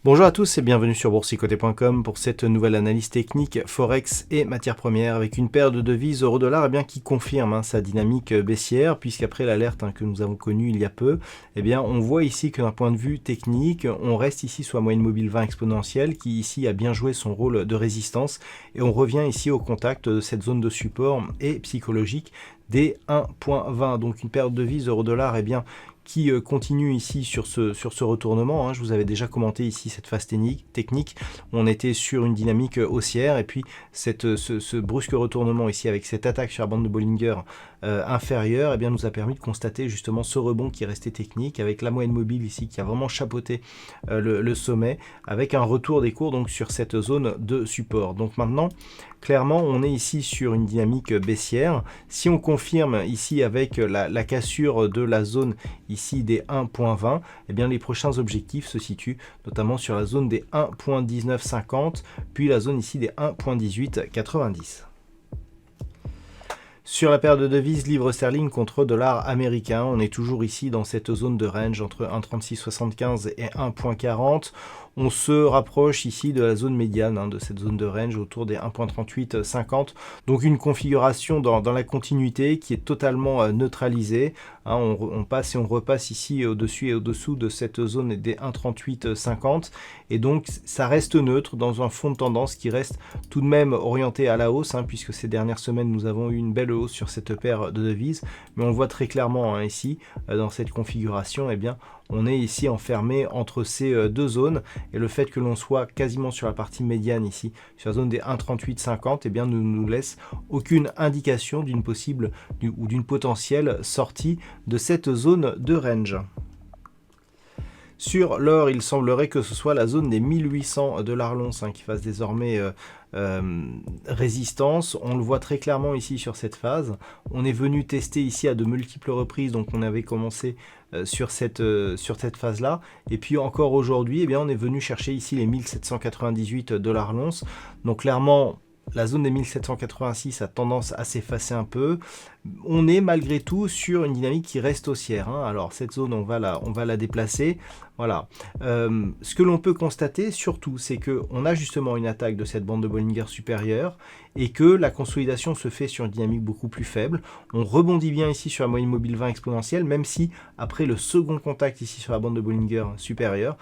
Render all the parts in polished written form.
Bonjour à tous et bienvenue sur boursicoté.com pour cette nouvelle analyse technique Forex et matières premières avec une paire de devises euro-dollar qui confirme sa dynamique baissière, puisqu'après l'alerte que nous avons connue il y a peu, on voit ici que d'un point de vue technique, on reste ici sur la moyenne mobile 20 exponentielle qui ici a bien joué son rôle de résistance et on revient ici au contact de cette zone de support et psychologique des 1.20. Donc une paire de devises euro-dollar qui continue ici sur ce retournement. Je vous avais déjà commenté ici cette phase technique. On était sur une dynamique haussière et puis ce brusque retournement ici avec cette attaque sur la bande de Bollinger inférieure nous a permis de constater justement ce rebond qui restait technique avec la moyenne mobile ici qui a vraiment chapeauté le sommet avec un retour des cours donc sur cette zone de support. Donc maintenant clairement on est ici sur une dynamique baissière. Si on confirme ici avec la cassure de la zone ici des 1.20, les prochains objectifs se situent notamment sur la zone des 1.1950 puis la zone ici des 1.1890. Sur la paire de devises livre sterling contre dollar américain, on est toujours ici dans cette zone de range entre 1.3675 et 1.40. On se rapproche ici de la zone médiane, de cette zone de range autour des 1.3850. Donc une configuration dans la continuité qui est totalement neutralisée. On passe et on repasse ici au-dessus et au-dessous de cette zone des 1.3850. Et donc ça reste neutre dans un fond de tendance qui reste tout de même orienté à la hausse, puisque ces dernières semaines nous avons eu une belle hausse sur cette paire de devises. Mais on le voit très clairement ici, dans cette configuration, on est ici enfermé entre ces deux zones et le fait que l'on soit quasiment sur la partie médiane ici, sur la zone des 1.3850, ne nous laisse aucune indication d'une possible ou d'une potentielle sortie de cette zone de range. Sur l'or, il semblerait que ce soit la zone des 1800 $ l'once qui fasse désormais résistance. On le voit très clairement ici sur cette phase. On est venu tester ici à de multiples reprises, donc on avait commencé sur cette phase là et puis encore aujourd'hui on est venu chercher ici les 1798 $ l'once. Donc clairement la zone des 1786 a tendance à s'effacer un peu. On est malgré tout sur une dynamique qui reste haussière. Alors cette zone, on va la déplacer. Voilà. Ce que l'on peut constater surtout, c'est qu'on a justement une attaque de cette bande de Bollinger supérieure et que la consolidation se fait sur une dynamique beaucoup plus faible. On rebondit bien ici sur la moyenne mobile 20 exponentielle, même si après le second contact ici sur la bande de Bollinger supérieure,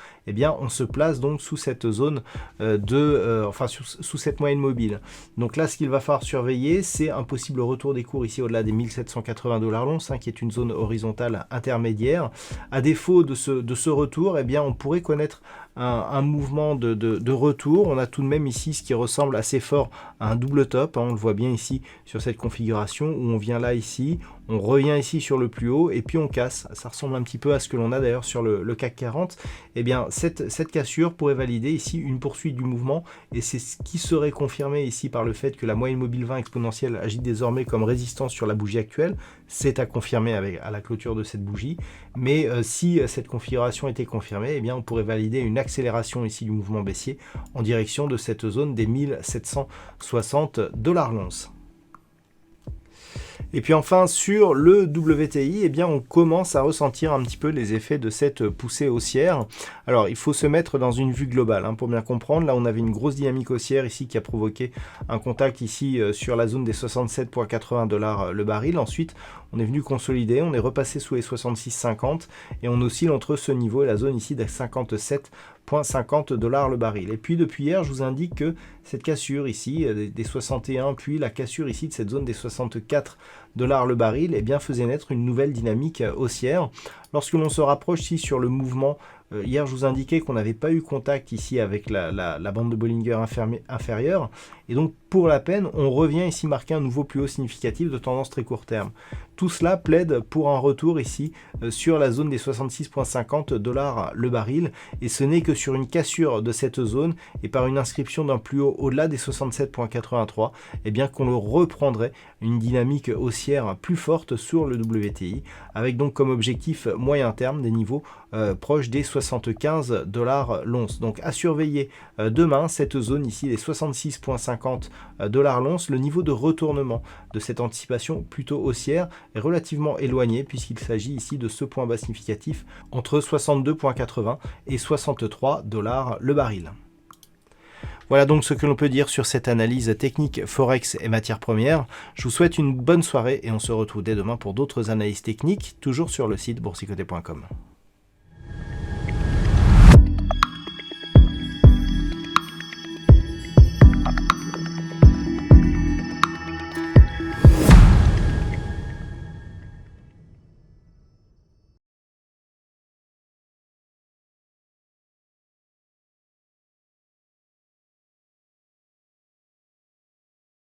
on se place donc sous cette zone sous cette moyenne mobile. Donc là, ce qu'il va falloir surveiller, c'est un possible retour des cours ici au-delà des 1780 $ l'once, qui est une zone horizontale intermédiaire. À défaut de ce retour, on pourrait connaître un mouvement de retour. On a tout de même ici ce qui ressemble assez fort à un double top. On le voit bien ici sur cette configuration où on vient là ici, on revient ici sur le plus haut et puis on casse. Ça ressemble un petit peu à ce que l'on a d'ailleurs sur le CAC 40. Cette cassure pourrait valider ici une poursuite du mouvement et c'est ce qui serait confirmé ici par le fait que la moyenne mobile 20 exponentielle agit désormais comme résistance sur la bougie actuelle. C'est à confirmer à la clôture de cette bougie. Mais si cette configuration était confirmée, on pourrait valider une accélération ici du mouvement baissier en direction de cette zone des 1760 $ l'once. Et puis enfin sur le WTI, on commence à ressentir un petit peu les effets de cette poussée haussière. Alors il faut se mettre dans une vue globale pour bien comprendre. Là on avait une grosse dynamique haussière ici qui a provoqué un contact ici sur la zone des 67,80 $ le baril. Ensuite on est venu consolider, on est repassé sous les 66,50 et on oscille entre ce niveau et la zone ici des 57,50 $ le baril. Et puis depuis hier, je vous indique que cette cassure ici des 61, puis la cassure ici de cette zone des 64 $ le baril, faisait naître une nouvelle dynamique haussière. Lorsque l'on se rapproche ici sur le mouvement, hier je vous indiquais qu'on n'avait pas eu contact ici avec la bande de Bollinger inférieure, et donc pour la peine, on revient ici marquer un nouveau plus haut significatif de tendance très court terme. Tout cela plaide pour un retour ici sur la zone des 66,50 $ le baril, et ce n'est que sur une cassure de cette zone et par une inscription d'un plus haut au-delà des 67,83, eh bien qu'on le reprendrait une dynamique haussière plus forte sur le WTI, avec donc comme objectif moyen terme des niveaux proches des 75 $ l'once. Donc à surveiller demain cette zone ici, les 66,50 $ l'once. Le niveau de retournement de cette anticipation plutôt haussière est relativement éloigné puisqu'il s'agit ici de ce point bas significatif entre 62,80 et 63 $ le baril. Voilà donc ce que l'on peut dire sur cette analyse technique Forex et matières premières. Je vous souhaite une bonne soirée et on se retrouve dès demain pour d'autres analyses techniques, toujours sur le site boursicoté.com.